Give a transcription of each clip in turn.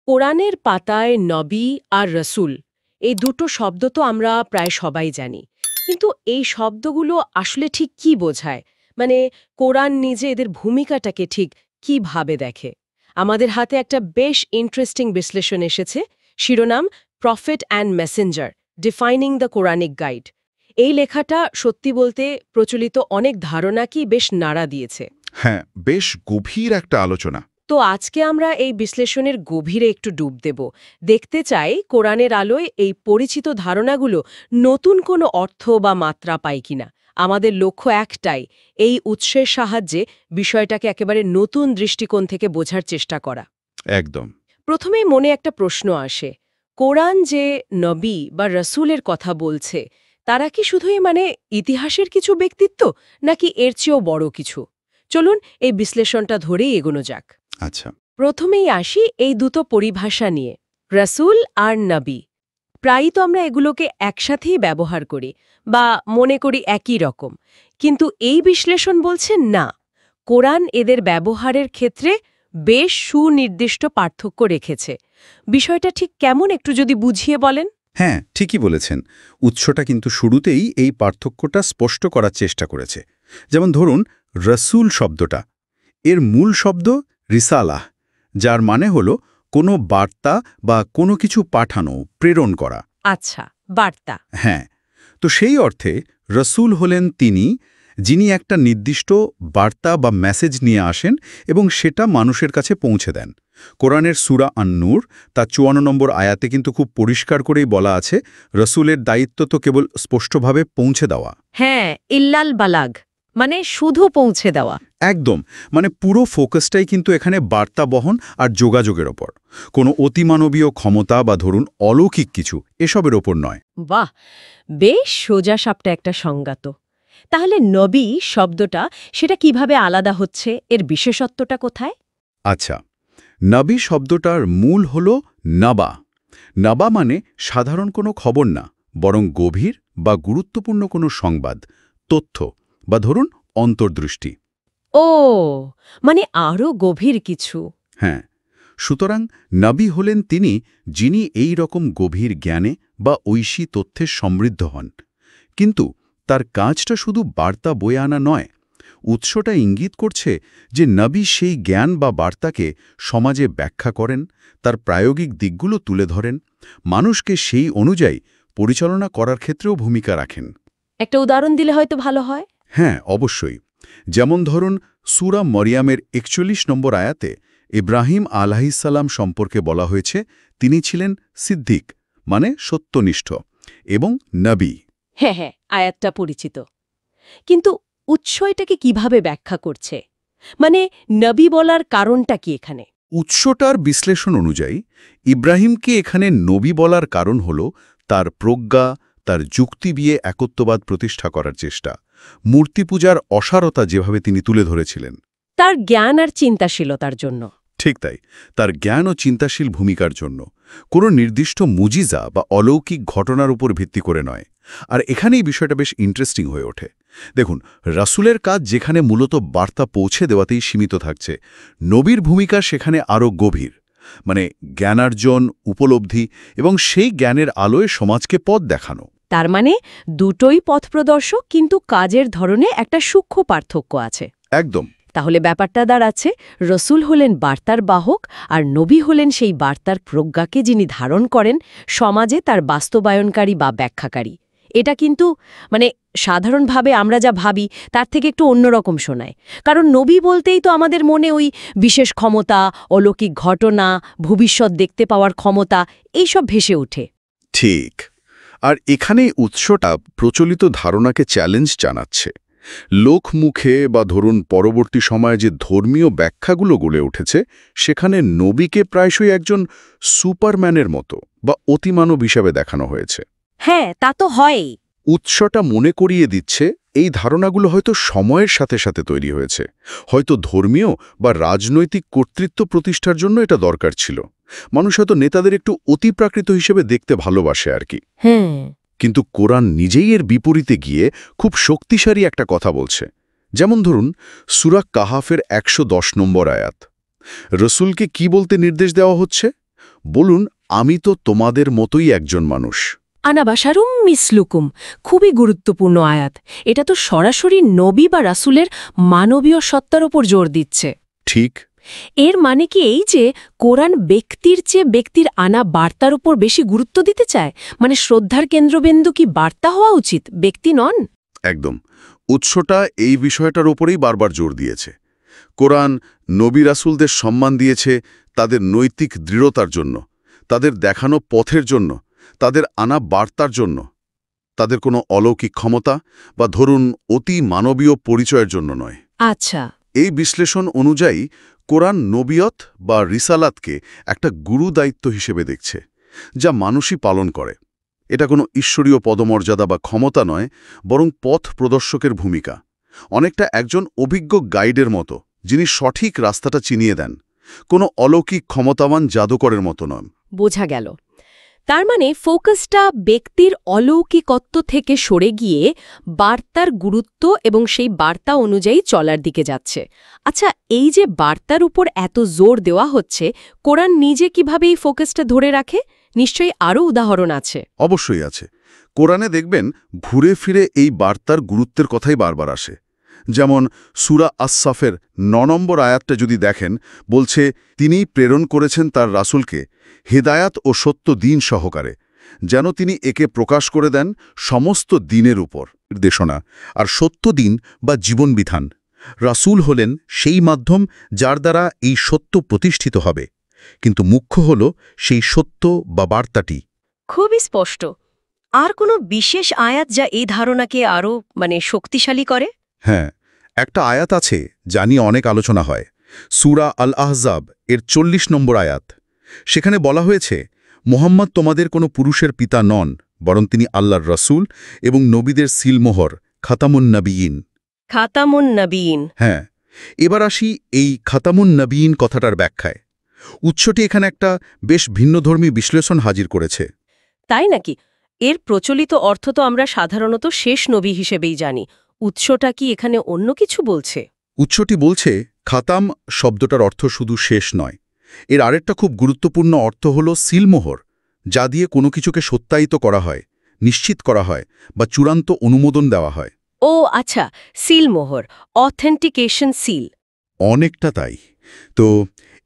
কোরআনের পাতায় নবী আর রসুল এই দুটো শব্দ তো আমরা প্রায় সবাই জানি, কিন্তু এই শব্দগুলো আসলে ঠিক কি বোঝায়? মানে কোরআন নিজে এদের ভূমিকাটাকে ঠিক কিভাবে দেখে? আমাদের হাতে একটা বেশ ইন্টারেস্টিং বিশ্লেষণ এসেছে, শিরোনাম prophet and Messenger defining the Quranic guide. এই লেখাটা সত্যি বলতে প্রচলিত অনেক ধারণাকেই বেশ নাড়া দিয়েছে। হ্যাঁ, বেশ গভীর একটা আলোচনা। তো আজকে আমরা এই বিশ্লেষণের গভীরে একটু ডুব দেব, দেখতে চাই কোরআনের আলোয় এই পরিচিত ধারণাগুলো নতুন কোনো অর্থ বা মাত্রা পায় কিনা। আমাদের লক্ষ্য একটাই, এই উৎসের সাহায্যে বিষয়টাকে একেবারে নতুন দৃষ্টিকোণ থেকে বোঝার চেষ্টা করা। একদম। প্রথমেই মনে একটা প্রশ্ন আসে, কোরআন যে নবী বা রসুলের কথা বলছে, তারা কি শুধুই ইতিহাসের কিছু ব্যক্তিত্ব, নাকি এর চেয়েও বড় কিছু? চলুন এই বিশ্লেষণটা ধরেই এগোনো যাক। আচ্ছা। প্রথমেই আসি এই দুটো পরিভাষা নিয়ে, রসুল আর নবী। প্রায়ই তো আমরা এগুলোকে একসাথেই ব্যবহার করি বা মনে করি একই রকম, কিন্তু এই বিশ্লেষণ বলছে না, কোরআন এদের ব্যবহারের ক্ষেত্রে বেশ সুনির্দিষ্ট পার্থক্য রেখেছে। বিষয়টা ঠিক কেমন একটু যদি বুঝিয়ে বলেন। হ্যাঁ, ঠিকই বলেছেন। উৎসটা কিন্তু শুরুতেই এই পার্থক্যটা স্পষ্ট করার চেষ্টা করেছে। যেমন ধরুন, রসুল শব্দটা, এর মূল শব্দ রিসালাহ, যার মানে হল কোনো বার্তা বা কোনো কিছু পাঠানো, প্রেরণ করা। আচ্ছা, বার্তা। হ্যাঁ, তো সেই অর্থে রসুল হলেন তিনি, যিনি একটা নির্দিষ্ট বার্তা বা মেসেজ নিয়ে আসেন এবং সেটা মানুষের কাছে পৌঁছে দেন। কোরআনের সূরা আন-নূর তার ৫৪ নম্বর আয়াতে কিন্তু খুব পরিষ্কার করেই বলা আছে, রসুলের দায়িত্ব তো কেবল স্পষ্টভাবে পৌঁছে দেওয়া। হ্যাঁ, ইল্লাল বালাগ, মানে শুধু পৌঁছে দেওয়া। একদম, মানে পুরো ফোকাসটাই কিন্তু এখানে বার্তা বহন আর যোগাযোগের ওপর, কোনো অতিমানবীয় ক্ষমতা বা ধরুন অলৌকিক কিছু এসবের ওপর নয়। বাহ, বেশ সোজা সাপটা একটা সংজ্ঞাত। তাহলে নবী শব্দটা সেটা কিভাবে আলাদা হচ্ছে, এর বিশেষত্বটা কোথায়? আচ্ছা, নবী শব্দটার মূল হল নাবা। নাবা মানে সাধারণ কোনো খবর না, বরং গভীর বা গুরুত্বপূর্ণ কোনো সংবাদ, তথ্য বা ধরুন অন্তর্দৃষ্টি। ও, মানে আরও গভীর কিছু। হ্যাঁ, সুতরাং নবী হলেন তিনি, যিনি এই রকম গভীর জ্ঞানে বা ঐশী তথ্যে সমৃদ্ধ হন। কিন্তু তার কাজটা শুধু বার্তা বয়ে আনা নয়। উৎসটা ইঙ্গিত করছে যে নবী সেই জ্ঞান বা বার্তাকে সমাজে ব্যাখ্যা করেন, তার প্রায়োগিক দিকগুলো তুলে ধরেন, মানুষকে সেই অনুযায়ী পরিচালনা করার ক্ষেত্রেও ভূমিকা রাখেন। একটা উদাহরণ দিলে হয়তো ভালো হয়। হ্যাঁ, অবশ্যই। যেমন ধরুন, সূরা মরিয়ামের ৪১ নম্বর আয়াতে ইব্রাহিম আলাইহিসসালাম সম্পর্কে বলা হয়েছে, তিনি ছিলেন সিদ্দিক, মানে সত্যনিষ্ঠ, এবং নবী। হ্যাঁ হ্যাঁ, আয়াতটা পরিচিত। কিন্তু উৎস এটাকে কিভাবে ব্যাখ্যা করছে? মানে নবী বলার কারণটা কি এখানে? উৎসটার বিশ্লেষণ অনুযায়ী ইব্রাহিমকে এখানে নবী বলার কারণ হল তার প্রজ্ঞা, তার যুক্তি দিয়ে একত্ববাদ প্রতিষ্ঠা করার চেষ্টা, মূর্তি পূজার অসারতা যেভাবে তিনি তুলে ধরেছিলেন। তার জ্ঞান আর চিন্তাশীলতার জন্য। ঠিক তাই, তার জ্ঞান ও চিন্তাশীল ভূমিকার জন্য, কোনো নির্দিষ্ট মুজিজা বা অলৌকিক ঘটনার উপর ভিত্তি করে নয়। আর এখানেই বিষয়টা বেশ ইন্টারেস্টিং হয়ে ওঠে। দেখুন, রাসূলের কাজ যেখানে মূলত বার্তা পৌঁছে দেওয়াতেই সীমিত থাকছে, নবীর ভূমিকা সেখানে আরও গভীর, মানে জ্ঞানার্জন, উপলব্ধি এবং সেই জ্ঞানের আলোয় সমাজকে পথ দেখানো। তার মানে দুটোই পথপ্রদর্শক, কিন্তু কাজের ধরনে একটা সূক্ষ্ম পার্থক্য আছে। একদম। তাহলে ব্যাপারটা দাঁড়াচ্ছে, রসুল হলেন বার্তার বাহক, আর নবী হলেন সেই বার্তার প্রজ্ঞাকে যিনি ধারণ করেন, সমাজে তার বাস্তবায়নকারী বা ব্যাখ্যাকারী। এটা কিন্তু সাধারণভাবে আমরা যা ভাবি তার থেকে একটু অন্যরকম শোনায়, কারণ নবী বলতেই তো আমাদের মনে ওই বিশেষ ক্ষমতা, অলৌকিক ঘটনা, ভবিষ্যৎ দেখতে পাওয়ার ক্ষমতা এইসব ভেসে ওঠে। ঠিক। আর এখানেই উৎসটা প্রচলিত ধারণাকে চ্যালেঞ্জ জানাচ্ছে। লোকমুখে বা ধরুন পরবর্তী সময়ে যে ধর্মীয় ব্যাখ্যাগুলো গড়ে উঠেছে, সেখানে নবীকে প্রায়শই একজন সুপারম্যানের মতো বা অতিমানব হিসাবে দেখানো হয়েছে। হ্যাঁ, তা তো হয়ই। উৎসটা মনে করিয়ে দিচ্ছে এই ধারণাগুলো হয়তো সময়ের সাথে সাথে তৈরি হয়েছে, হয়তো ধর্মীয় বা রাজনৈতিক কর্তৃত্ব প্রতিষ্ঠার জন্য এটা দরকার ছিল। মানুষ হয়তো নেতাদের একটু অতিপ্রাকৃত হিসেবে দেখতে ভালোবাসে আর কি। হ্যাঁ, কিন্তু কোরআন নিজেই এর বিপরীতে গিয়ে খুব শক্তিশালী একটা কথা বলছে। যেমন ধরুন, সূরা কাহাফের ১১০ নম্বর আয়াত। রসুলকে কি বলতে নির্দেশ দেওয়া হচ্ছে? বলুন, আমি তো তোমাদের মতোই একজন মানুষ। আনা বাশারুম মিসলুকুম, খুবই গুরুত্বপূর্ণ আয়াত। এটা তো সরাসরি নবী বা রাসূলের মানবীয় সত্তার ওপর জোর দিচ্ছে। ঠিক। এর মানে কি এই যে কোরআন ব্যক্তির চেয়ে ব্যক্তির আনা বার্তার উপর বেশি গুরুত্ব দিতে চায়? মানে শ্রদ্ধার কেন্দ্রবিন্দু কি বার্তা হওয়া উচিত, ব্যক্তি নন? একদম। উৎসটা এই বিষয়টার ওপরেই বারবার জোর দিয়েছে। কোরআন নবী রাসূলদের সম্মান দিয়েছে তাদের নৈতিক দৃঢ়তার জন্য, তাদের দেখানো পথের জন্য, তাদের আনা বার্তার জন্য, তাদের কোনো অলৌকিক ক্ষমতা বা ধরুন অতি মানবীয় পরিচয়ের জন্য নয়। আচ্ছা। এই বিশ্লেষণ অনুযায়ী কোরআন নবিয়ত বা রিসালাতকে একটা গুরু দায়িত্ব হিসেবে দেখছে, যা মানুষই পালন করে। এটা কোনো ঈশ্বরীয় পদমর্যাদা বা ক্ষমতা নয়, বরং পথ প্রদর্শকের ভূমিকা। অনেকটা একজন অভিজ্ঞ গাইডের মতো, যিনি সঠিক রাস্তাটা চিনিয়ে দেন, কোনো অলৌকিক ক্ষমতাবান জাদুকরের মতো নন। বোঝা গেল। তার মানে ফোকাসটা ব্যক্তির অলৌকিকত্ব থেকে সরে গিয়ে বার্তার গুরুত্ব এবং সেই বার্তা অনুযায়ী চলার দিকে যাচ্ছে। আচ্ছা, এই যে বার্তার উপর এত জোর দেওয়া হচ্ছে, কোরআন নিজে কিভাবে এই ফোকাসটা ধরে রাখে? নিশ্চয়ই আরও উদাহরণ আছে। অবশ্যই আছে। কোরআনে দেখবেন ঘুরে ফিরে এই বার্তার গুরুত্বের কথাই বারবার আসে। যেমন সূরা আস-সাফের ৯ নম্বর আয়াতটা যদি দেখেন, বলছে তিনিই প্রেরণ করেছেন তার রাসূলকে হেদায়াত ও সত্য দ্বীন সহকারে, যেন তিনি একে প্রকাশ করে দেন সমস্ত দ্বীনের উপর। নির্দেশনা আর সত্য দ্বীন বা জীবনবিধান। রাসূল হলেন সেই মাধ্যম যার দ্বারা এই সত্য প্রতিষ্ঠিত হবে, কিন্তু মুখ্য হল সেই সত্য বা বার্তাটি। খুবই স্পষ্ট। আর কোনো বিশেষ আয়াত যা এই ধারণাকে আরও শক্তিশালী করে? হ্যাঁ, একটা আয়াত আছে যা নিয়ে অনেক আলোচনা হয়। সূরা আল আহজাব এর ৪০ নম্বর আয়াত। সেখানে বলা হয়েছে, মুহাম্মদ তোমাদের কোনো পুরুষের পিতা নন, বরং তিনি আল্লাহর রাসূল এবং নবীদের সিলমোহর, খাতামুন নবিয়িন। খাতামুন নবিয়িন। হ্যাঁ, এবার আসি এই খাতামুন নবিয়িন কথাটার ব্যাখ্যায়। উৎসটি এখানে একটা বেশ ভিন্নধর্মী বিশ্লেষণ হাজির করেছে। তাই নাকি? এর প্রচলিত অর্থ তো আমরা সাধারণত শেষ নবী হিসেবেই জানি। উৎসটা কি এখানে অন্য কিছু বলছে? উৎসটি বলছে, খাতাম শব্দটার অর্থ শুধু শেষ নয়, এর আরেকটা খুব গুরুত্বপূর্ণ অর্থ হল সিলমোহর, যা দিয়ে কোনো কিছুকে সত্যায়িত করা হয়, নিশ্চিত করা হয় বা চূড়ান্ত অনুমোদন দেওয়া হয়। ও আচ্ছা, সিলমোহর, অথেন্টিকেশন সিল। অনেকটা তাই। তো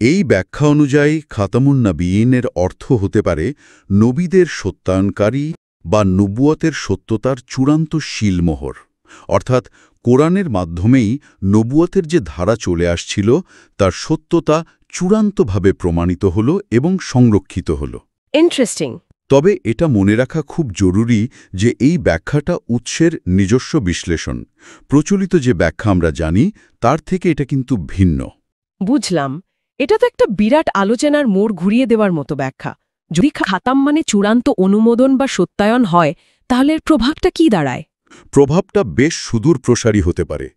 এই ব্যাখ্যা অনুযায়ী খাতামুন নবিয়িনের অর্থ হতে পারে নবীদের সত্যায়নকারী বা নবুয়তের সত্যতার চূড়ান্ত শিলমোহর। অর্থাৎ কোরআনের মাধ্যমেই নবুয়তের যে ধারা চলে আসছিল তার সত্যতা চূড়ান্তভাবে প্রমাণিত হল এবং সংরক্ষিত হল। ইন্টারেস্টিং। তবে এটা মনে রাখা খুব জরুরি যে এই ব্যাখ্যাটা উৎসের নিজস্ব বিশ্লেষণ। প্রচলিত যে ব্যাখ্যা আমরা জানি তার থেকে এটা কিন্তু ভিন্ন। বুঝলাম। এটা তো একটা বিরাট আলোচনার মোড় ঘুরিয়ে দেওয়ার মতো ব্যাখ্যা। যদি খাতাম চূড়ান্ত অনুমোদন বা সত্যায়ন হয়, তাহলে এর প্রভাবটা কি দাঁড়ায়? প্রভাবটা বেশ সুদূর প্রসারী হতে পারে।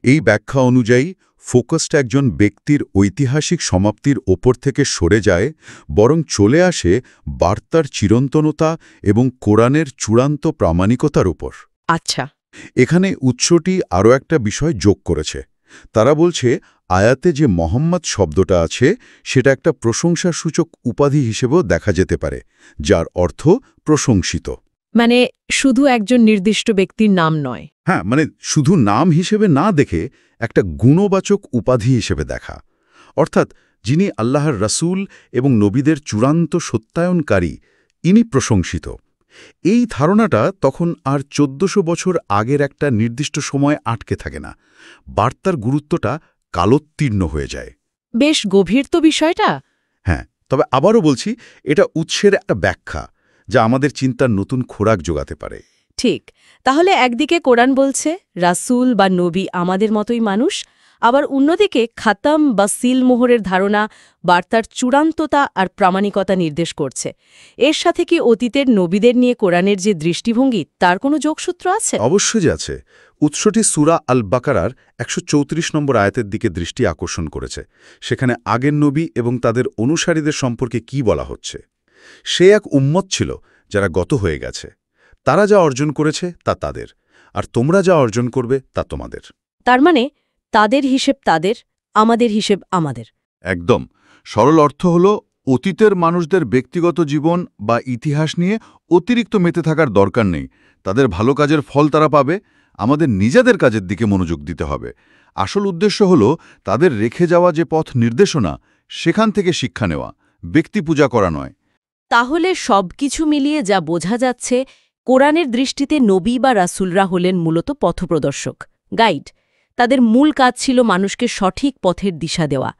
এই ব্যাখ্যা অনুযায়ী ফোকাসটা একজন ব্যক্তির ঐতিহাসিক সমাপ্তির ওপর থেকে সরে যায়, বরং চলে আসে বার্তার চিরন্তনতা এবং কোরআনের চূড়ান্ত প্রামাণিকতার উপর। আচ্ছা। এখানে উৎসটি আরও একটা বিষয় যোগ করেছে। তারা বলছে, আয়াতে যে মোহাম্মদ শব্দটা আছে সেটা একটা প্রশংসাসূচক উপাধি হিসেবেও দেখা যেতে পারে, যার অর্থ প্রশংসিত। মানে শুধু একজন নির্দিষ্ট ব্যক্তির নাম নয়। হ্যাঁ, মানে শুধু নাম হিসেবে না দেখে একটা গুণবাচক উপাধি হিসেবে দেখা। অর্থাৎ যিনি আল্লাহর রাসূল এবং নবীদের চূড়ান্ত সত্যায়নকারী, ইনি প্রশংসিত। এই ধারণাটা তখন আর ১৪০০ বছর আগের একটা নির্দিষ্ট সময় আটকে থাকে না। বার্তার গুরুত্বটা কালোত্তীর্ণ হয়ে যায়। বেশ গভীর তো বিষয়টা। হ্যাঁ, তবে আবারও বলছি, এটা উৎসের একটা ব্যাখ্যা যা আমাদের চিন্তার নতুন খোরাক যোগাতে পারে। ঠিক। তাহলে একদিকে কোরআন বলছে রাসূল বা নবী আমাদের মতোই মানুষ, আবার অন্যদিকে খাতাম বা সিল মোহরের ধারণা বার্তার চূড়ান্ততা আর প্রামাণিকতা নির্দেশ করছে। এর সাথে কি অতীতের নবীদের নিয়ে কোরআনের যে দৃষ্টিভঙ্গি তার কোনো যোগসূত্র আছে? অবশ্যই আছে। উৎসটি সূরা আল বাকারার ১৩৪ নম্বর আয়াতের দিকে দৃষ্টি আকর্ষণ করেছে। সেখানে আগের নবী এবং তাদের অনুসারীদের সম্পর্কে কি বলা হচ্ছে। সে এক উম্মত ছিল যারা গত হয়ে গেছে। তারা যা অর্জন করেছে তা তাদের, আর তোমরা যা অর্জন করবে তা তোমাদের। তার মানে তাদের হিসেব তাদের, আমাদের হিসেব আমাদের। একদম। সরল অর্থ হল অতীতের মানুষদের ব্যক্তিগত জীবন বা ইতিহাস নিয়ে অতিরিক্ত মেতে থাকার দরকার নেই। তাদের ভালো কাজের ফল তারা পাবে, আমাদের নিজেদের কাজের দিকে মনোযোগ দিতে হবে। আসল উদ্দেশ্য হল তাদের রেখে যাওয়া যে পথ নির্দেশনা, সেখান থেকে শিক্ষা নেওয়া, ব্যক্তি পূজা করা নয়। তাহলে সবকিছু মিলিয়ে যা বোঝা যাচ্ছে, কোরআনের দৃষ্টিতে নবী বা রাসূলরা হলেন মূলত পথপ্রদর্শক, গাইড। তাদের মূল কাজ ছিল মানুষকে সঠিক পথের দিশা দেওয়া,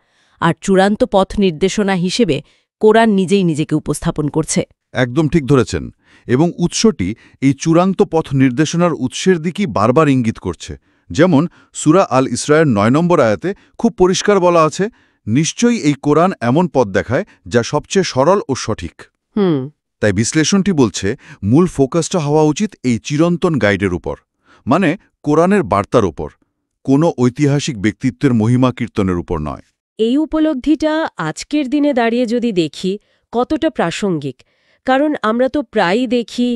আর চূড়ান্ত পথ নির্দেশনা হিসেবে কোরআন নিজেই নিজেকে উপস্থাপন করছে। একদম ঠিক ধরেছেন, এবং উৎসটি এই চূড়ান্ত পথ নির্দেশনার উৎসের দিকেই বারবার ইঙ্গিত করছে। যেমন সূরা আল ইসরায়ের ৯ নম্বর আয়াতে খুব পরিষ্কার বলা আছে, নিশ্চয়ই এই কোরআন এমন পথ দেখায় যা সবচেয়ে সরল ও সঠিক। তাই বিশ্লেষণটি বলছে মূল ফোকাসটা হওয়া উচিত এই চিরন্তন গাইডের উপর, মানে কোরআনের বার্তার উপর, কোনো ঐতিহাসিক ব্যক্তিত্বের মহিমা কীর্তনের উপর নয়। এই উপলব্ধিটা আজকের দিনে দাঁড়িয়ে যদি দেখি কতটা প্রাসঙ্গিক, কারণ আমরা তো প্রায়ই দেখি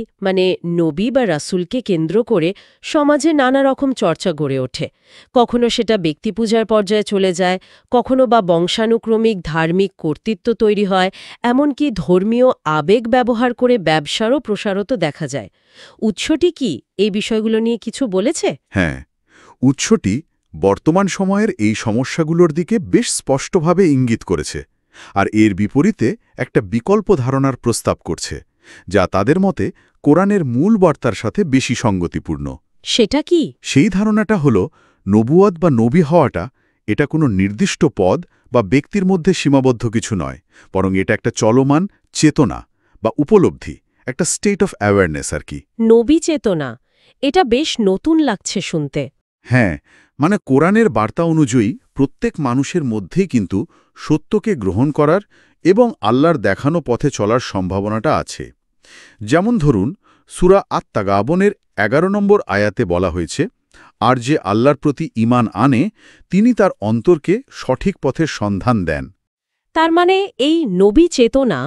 নবী বা রাসূলকে কেন্দ্র করে সমাজে নানা রকম চর্চা গড়ে ওঠে। কখনো সেটা ব্যক্তিপূজার পর্যায়ে চলে যায়, কখনো বা বংশানুক্রমিক ধার্মিক কর্তৃত্ব তৈরি হয়, এমনকি ধর্মীয় আবেগ ব্যবহার করে ব্যবসারও প্রসারত দেখা যায়। উৎসটি কি এই বিষয়গুলো নিয়ে কিছু বলেছে? হ্যাঁ, উৎসটি বর্তমান সময়ের এই সমস্যাগুলোর দিকে বেশ স্পষ্টভাবে ইঙ্গিত করেছে, আর এর বিপরীতে একটা বিকল্প ধারণার প্রস্তাব করছে, যা তাদের মতে কোরআনের মূল বার্তার সাথে বেশি সঙ্গতিপূর্ণ। সেটা কি? সেই ধারণাটা হল নবুয়ত বা নবী হওয়াটা এটা কোনো নির্দিষ্ট পদ বা ব্যক্তির মধ্যে সীমাবদ্ধ কিছু নয়, বরং এটা একটা চলমান চেতনা বা উপলব্ধি, একটা স্টেট অফ অ্যাওয়ারনেস আর কি। নবী চেতনা, এটা বেশ নতুন লাগছে শুনতে। হ্যাঁ, মানে কোরআনের বার্তা অনুযায়ী প্রত্যেক মানুষের মধ্যেই কিন্তু সত্যকে গ্রহণ করার এবং আল্লাহর দেখানো পথে চলার সম্ভাবনাটা আছে। যেমন ধরুন, সূরা আত-তাগাবনের ১১ নম্বর আয়াতে বলা হয়েছে, আর যে আল্লাহর প্রতি ঈমান আনে তিনি তার অন্তরকে সঠিক পথের সন্ধান দেন। তার মানে এই নবী চেতনা,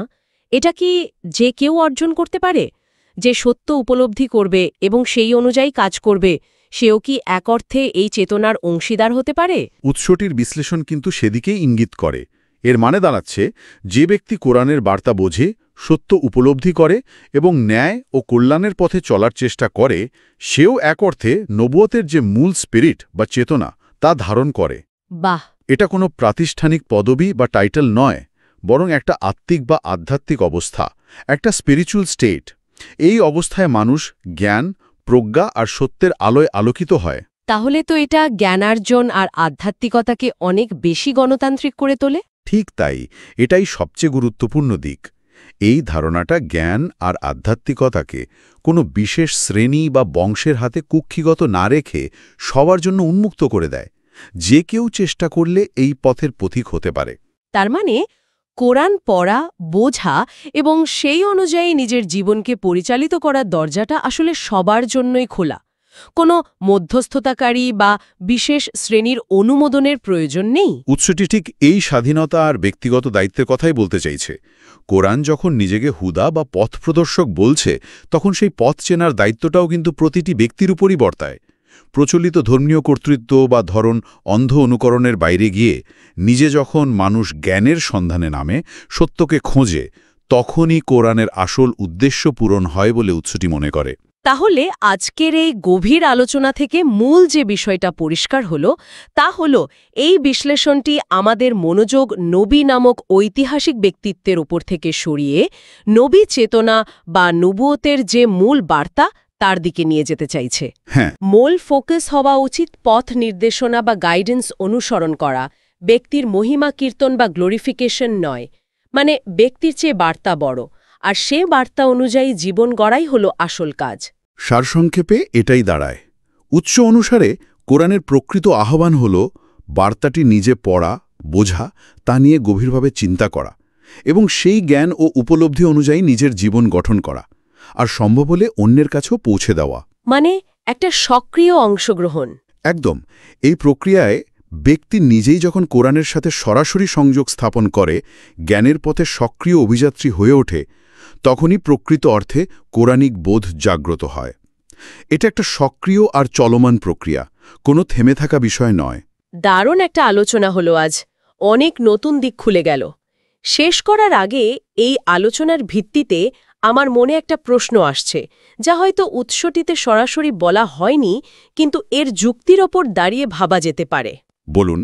এটা কি যে কেউ অর্জন করতে পারে? যে সত্য উপলব্ধি করবে এবং সেই অনুযায়ী কাজ করবে, সেও কি এক অর্থে এই চেতনার অংশীদার হতে পারে? উৎসটির বিশ্লেষণ কিন্তু সেদিকেই ইঙ্গিত করে। এর মানে দাঁড়াচ্ছে, যে ব্যক্তি কোরআনের বার্তা বোঝে, সত্য উপলব্ধি করে এবং ন্যায় ও কল্যাণের পথে চলার চেষ্টা করে, সেও এক অর্থে নবুয়তের যে মূল স্পিরিট বা চেতনা তা ধারণ করে। বাহ! এটা কোনো প্রাতিষ্ঠানিক পদবি বা টাইটেল নয়, বরং একটা আত্মিক বা আধ্যাত্মিক অবস্থা, একটা স্পিরিচুয়াল স্টেট। এই অবস্থায় মানুষ জ্ঞান, প্রজ্ঞা আর সত্যের আলোয় আলোকিত হয়। তাহলে তো এটা জ্ঞানার্জন আর আধ্যাত্মিকতাকে অনেক বেশি গণতান্ত্রিক করে তোলে। ঠিক তাই, এটাই সবচেয়ে গুরুত্বপূর্ণ দিক। এই ধারণাটা জ্ঞান আর আধ্যাত্মিকতাকে কোনো বিশেষ শ্রেণী বা বংশের হাতে কুক্ষিগত না রেখে সবার জন্য উন্মুক্ত করে দেয়। যে কেউ চেষ্টা করলে এই পথের পথিক হতে পারে। তার মানে কোরআন পড়া, বোঝা এবং সেই অনুযায়ী নিজের জীবনকে পরিচালিত করার দরজাটা আসলে সবার জন্যই খোলা। কোনো মধ্যস্থতাকারী বা বিশেষ শ্রেণীর অনুমোদনের প্রয়োজন নেই। উৎসটি ঠিক এই স্বাধীনতা আর ব্যক্তিগত দায়িত্বের কথাই বলতে চাইছে। কোরআন যখন নিজেকে হুদা বা পথ প্রদর্শক বলছে, তখন সেই পথ চেনার দায়িত্বটাও কিন্তু প্রতিটি ব্যক্তির উপরই বর্তায়। প্রচলিত ধর্মীয় কর্তৃত্ব বা ধরন অন্ধ অনুকরণের বাইরে গিয়ে নিজে যখন মানুষ জ্ঞানের সন্ধানে নামে, সত্যকে খোঁজে, তখনই কোরআনের আসল উদ্দেশ্য পূরণ হয় বলে উৎসটি মনে করে। তাহলে আজকের এই গভীর আলোচনা থেকে মূল যে বিষয়টা পরিষ্কার হলো, তা হলো এই বিশ্লেষণটি আমাদের মনোযোগ নবী নামক ঐতিহাসিক ব্যক্তিত্বের উপর থেকে সরিয়ে নবী চেতনা বা নবুয়তের যে মূল বার্তা তার দিকে নিয়ে যেতে চাইছে। হ্যাঁ, মূল ফোকাস হওয়া উচিত পথ নির্দেশনা বা গাইডেন্স অনুসরণ করা, ব্যক্তির মহিমা কীর্তন বা গ্লোরিফিকেশন নয়। মানে ব্যক্তির চেয়ে বার্তা বড়, আর সে বার্তা অনুযায়ী জীবন গড়াই হলো আসল কাজ। সারসংক্ষেপে এটাই দাঁড়ায়। উৎস অনুসারে কোরআনের প্রকৃত আহ্বান হল বার্তাটি নিজে পড়া, বোঝা, তা নিয়ে গভীরভাবে চিন্তা করা এবং সেই জ্ঞান ও উপলব্ধি অনুযায়ী নিজের জীবন গঠন করা, আর সম্ভব হলে অন্যের কাছেও পৌঁছে দেওয়া। মানে একটা সক্রিয় অংশগ্রহণ। একদম। এই প্রক্রিয়ায় ব্যক্তি নিজেই যখন কোরআনের সাথে সরাসরি সংযোগ স্থাপন করে, জ্ঞানের পথে সক্রিয় অভিযাত্রী হয়ে ওঠে, তখনই প্রকৃত অর্থে কোরআনিক বোধ জাগ্রত হয়। এটা একটা সক্রিয় আর চলমান প্রক্রিয়া, কোনো থেমে থাকা বিষয় নয়। দারুণ একটা আলোচনা হলো আজ। অনেক নতুন দিক খুলে গেল। শেষ করার আগে এই আলোচনার ভিত্তিতে আমার মনে একটা প্রশ্ন আসছে, যা হয়তো উৎসটিতে সরাসরি বলা হয়নি, কিন্তু এর যুক্তির ওপর দাঁড়িয়ে ভাবা যেতে পারে। বলুন।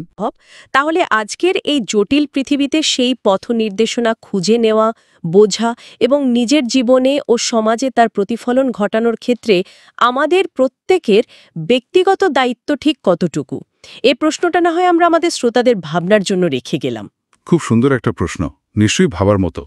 তাহলে আজকের এই জটিল পৃথিবীতে সেই পথ নির্দেশনা খুঁজে নেওয়া, বোঝা এবং নিজের জীবনে ও সমাজে তার প্রতিফলন ঘটানোর ক্ষেত্রে আমাদের প্রত্যেকের ব্যক্তিগত দায়িত্ব ঠিক কতটুকু? এই প্রশ্নটা না হয় আমরা আমাদের শ্রোতাদের ভাবনার জন্য রেখে গেলাম। খুব সুন্দর একটা প্রশ্ন, নিশ্চয়ই ভাবার মতো।